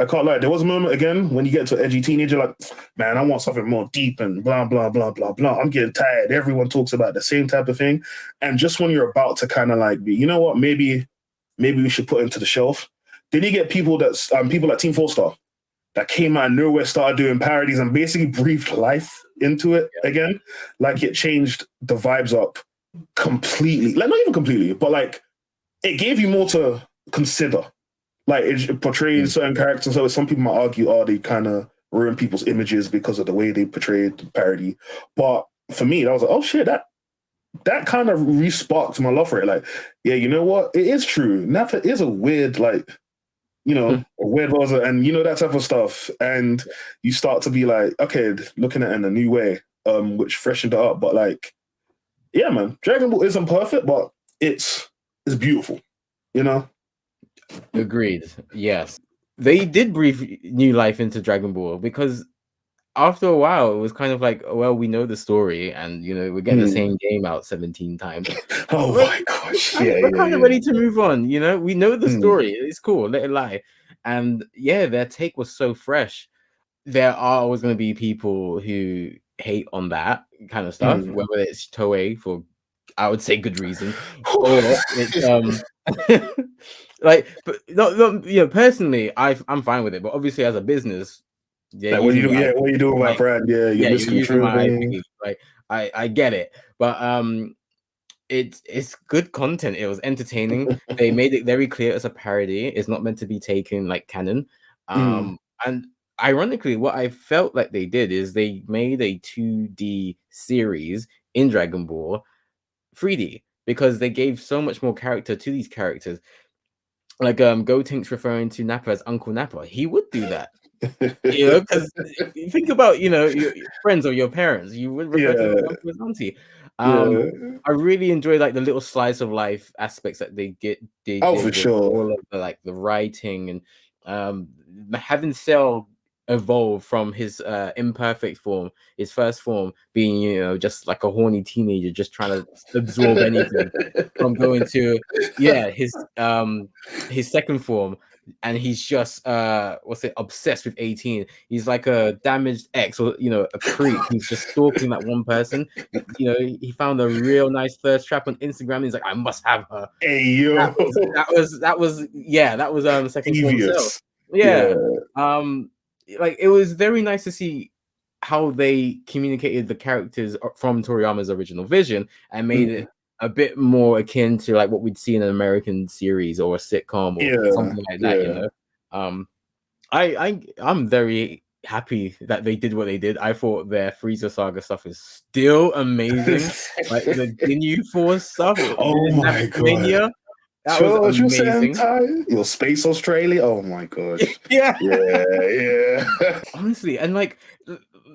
I can't lie. There was a moment again when you get to an edgy teenager, like, man, I want something more deep and blah blah blah blah blah. I'm getting tired. Everyone talks about the same type of thing, and just when you're about to kind of like be, you know what, maybe we should put it into the shelf. Then you get people people like Team Four Star that came out of nowhere, started doing parodies, and basically breathed life into it again. Like it changed the vibes up completely. Like not even completely, but like it gave you more to consider. Like it portrays certain characters. So some people might argue, oh, they kind of ruin people's images because of the way they portrayed the parody. But for me, I was like, oh shit, that kind of re-sparked my love for it. Like, yeah, you know what? It is true. Nappa is a weird, like, you know, a weird buzzer, and you know that type of stuff. And you start to be like, okay, looking at it in a new way, which freshened it up. But like, yeah, man, Dragon Ball isn't perfect, but it's beautiful, you know. Agreed. Yes, they did breathe new life into Dragon Ball because after a while, it was kind of like, well, we know the story, and you know, we're getting the same game out 17 times. Oh my gosh, we're kind of ready to move on. You know, we know the story. It's cool. Let it lie. And yeah, their take was so fresh. There are always going to be people who hate on that kind of stuff, whether it's Toei for, I would say, good reason, or it's like, but no, you know, personally, I'm fine with it. But obviously, as a business, yeah, like, what are you doing with my brand? Yeah, you're misconstruing. Like, I get it, but it's good content. It was entertaining. They made it very clear it's a parody. It's not meant to be taken like canon. And ironically, what I felt like they did is they made a 2D series in Dragon Ball 3D because they gave so much more character to these characters. Like Gotink's referring to Nappa as Uncle Nappa. He would do that. You know, because think about, you know, your friends or your parents, you would refer to them as auntie. I really enjoy like the little slice of life aspects that they did for sure. All of the, like the writing and having Cell evolve from his imperfect form, his first form being, you know, just like a horny teenager just trying to absorb anything, from going to his second form, and he's just obsessed with 18. He's like a damaged ex, or you know, a creep. He's just stalking that one person. You know, he found a real nice thirst trap on Instagram, and he's like, I must have her. Hey yo, that was second form Cell. Yeah. Like it was very nice to see how they communicated the characters from Toriyama's original vision and made it a bit more akin to like what we'd see in an American series or a sitcom or something like that. You know, I'm very happy that they did what they did. I thought their Frieza saga stuff is still amazing. Like the Ginyu Force stuff. Oh my god. That was amazing. Your Space Australia. Oh my god. yeah. Yeah. Honestly, and like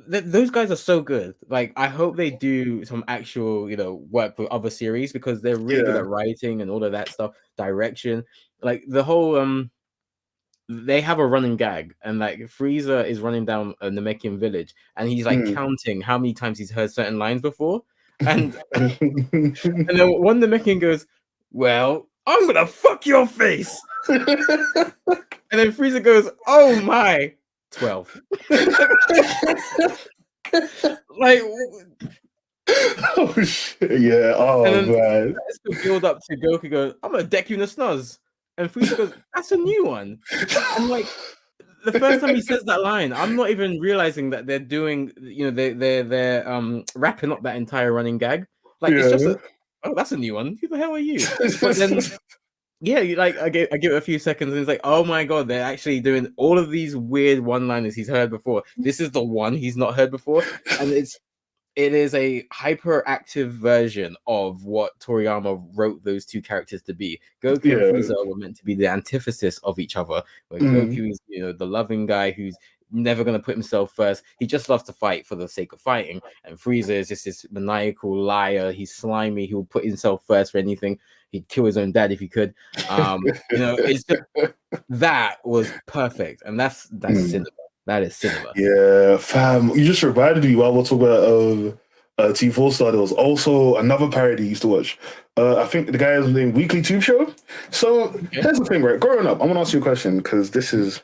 those guys are so good. Like I hope they do some actual, you know, work with other series because they're really good at writing and all of that stuff, direction. Like the whole they have a running gag, and like Frieza is running down a Namekian village, and he's like counting how many times he's heard certain lines before, and and then one Namekian goes, "Well, I'm gonna fuck your face," and then Frieza goes, "Oh my, 12." Like, oh shit, yeah. Oh man. Let's go build up to Goku goes, "I'm gonna deck you in the snuzz," and Frieza goes, "That's a new one." And like the first time he says that line, I'm not even realizing that they're doing, you know, they're wrapping up that entire running gag. Like it's just oh, that's a new one. Who the hell are you? But then yeah, like I give it a few seconds, and it's like, oh my god, they're actually doing all of these weird one-liners he's heard before. This is the one he's not heard before, and it is a hyperactive version of what Toriyama wrote those two characters to be. Goku and Frieza were meant to be the antithesis of each other. Where Goku is, you know, the loving guy who's never going to put himself first. He just loves to fight for the sake of fighting. And Frieza is just this maniacal liar. He's slimy. He will put himself first for anything. He'd kill his own dad if he could. You know, it's just, that was perfect, and that's cinema. That is cinema. Yeah, fam. You just reminded me while we're talking about T4 Star. There was also another parody you used to watch. I think the guy's named Weekly Tube Show. So here's the thing, right? Growing up, I want to ask you a question because this is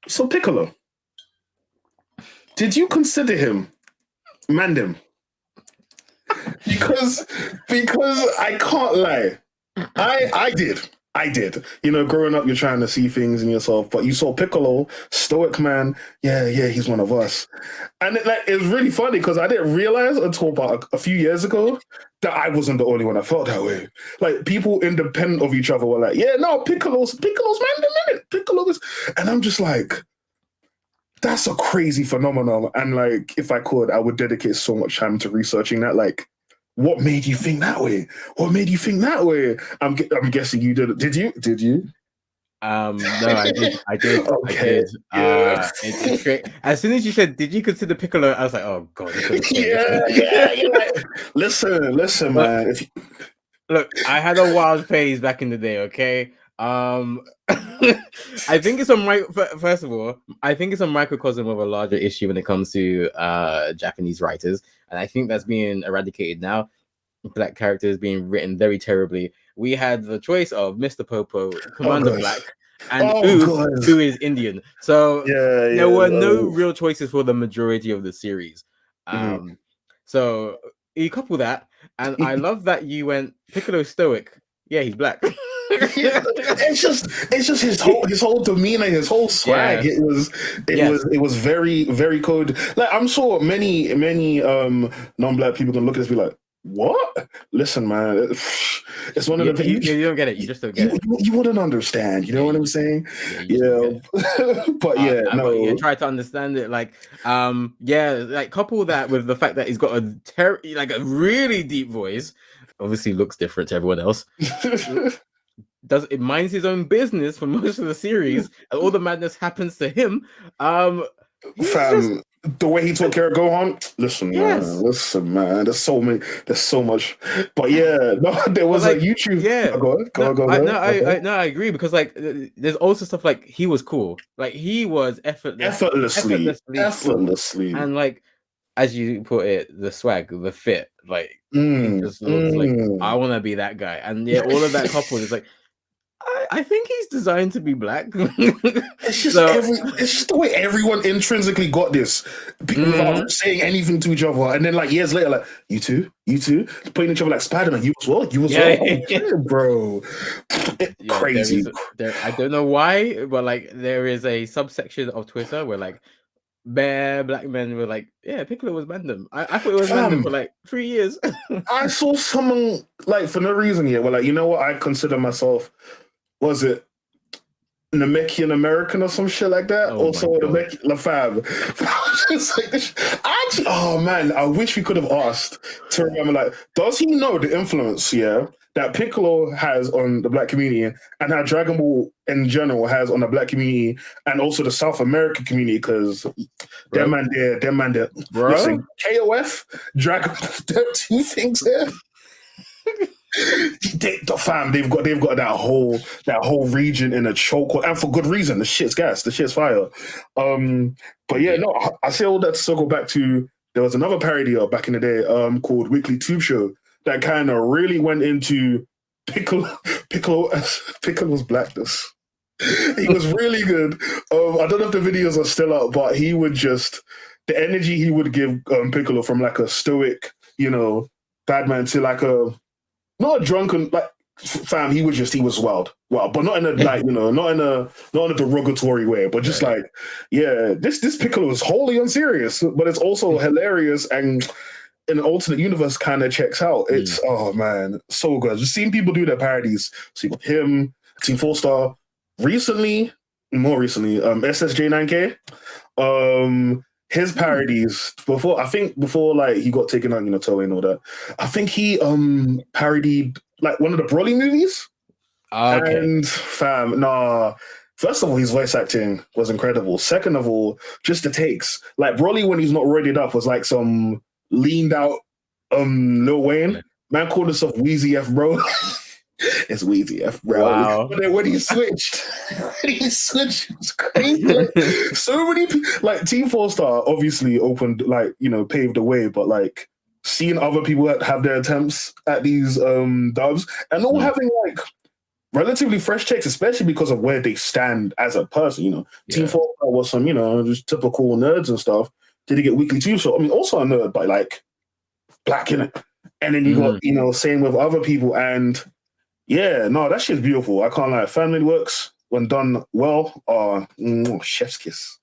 So Piccolo, did you consider him Mandem? Because I can't lie, I did. I did. You know, growing up, you're trying to see things in yourself, but you saw Piccolo, stoic man. Yeah, he's one of us. And it was really funny because I didn't realize until about a few years ago that I wasn't the only one that felt that way. Like, people independent of each other were like, yeah, no, Piccolo's man, Piccolo's. And I'm just like, that's a crazy phenomenon. And like, if I could, I would dedicate so much time to researching that. Like, what made you think that way? What made you think that way? I'm guessing you did. Did you? No, I did. Okay. It's great. As soon as you said, "Did you consider Piccolo?" I was like, "Oh God." Yeah. You're like, listen, man. If you... Look, I had a wild phase back in the day. Okay. I think it's first of all, I think it's a microcosm of a larger issue when it comes to Japanese writers, and I think that's being eradicated now. Black characters being written very terribly. We had the choice of Mr. Popo, Commander Black, and who is Indian. So there were no real choices for the majority of the series. So you couple that, and I love that you went Piccolo stoic. Yeah, he's black. It's just his whole demeanor, his whole swag. It was very, very code. Like, I'm sure many non-black people can look at this and be like, what? Listen, man, it's one of the things you don't get it. You just don't get it. You wouldn't understand. You know what I'm saying? But no. Try to understand it. Like, like couple that with the fact that he's got a really deep voice. Obviously, looks different to everyone else. It minds his own business for most of the series, and all the madness happens to him. The way he took care of Gohan, listen, man. There's so much. But there was a YouTube. Yeah, go on. I agree, because like there's also stuff like he was cool, like he was effortlessly, and like, as you put it, the swag, the fit, like he just looks like I want to be that guy, and all of that coupled is like. I think he's designed to be black. It's just the way everyone intrinsically got this, without saying anything to each other, and then like years later, like you too, putting each other like Spider-Man. You as well, bro. Crazy. I don't know why, but like there is a subsection of Twitter where like bare black men were like, yeah, Piccolo was Mandem. I thought it was Mandem for like 3 years. I saw someone like for no reason were like, you know what? I consider myself. Was it Namekian American or some shit like that? Also, the fam. Oh man, I wish we could have asked to remember. Like, does he know the influence? That Piccolo has on the black community, and how Dragon Ball in general has on the black community, and also the South American community, because them man there. Bro, listen, KOF, Dragon Ball, there are two things there. They've got that whole region in a chokehold, and for good reason. The shit's gas, the shit's fire. But I say all that to circle back to, there was another parody back in the day called Weekly Tube Show that kind of really went into Piccolo's blackness. He was really good. I don't know if the videos are still up, but he would just, the energy he would give Piccolo, from like a stoic, bad man, to like not a drunken, like, fam, he was wild, but not in a like, not in a derogatory way, but just like, this Piccolo is wholly unserious, but it's also hilarious, and in an alternate universe kind of checks out. It's oh man, so good. Just seeing people do their parodies. So you got him, Team 4-Star, more recently, SSJ9K. His parodies before like he got taken out, Toei and all that. I think he parodied like one of the Broly movies. Okay. And fam, first of all, his voice acting was incredible. Second of all, just the takes. Like Broly, when he's not readied up, was like some leaned out Lil Wayne. Man called himself Wheezy F, bro. It's Wheezy F, bro. Wow. But then when he switched, it was crazy. So many people, like Team 4-Star obviously opened, like, paved the way, but like seeing other people have their attempts at these dubs, and all having like relatively fresh takes, especially because of where they stand as a person. You know, Team 4 was some, you know, just typical nerds and stuff. Did he get weekly too? So I mean, also a nerd, but like black in it. And then you got, you know, same with other people. And yeah, no, that shit's beautiful. I can't lie. Family works when done well are chef's kiss.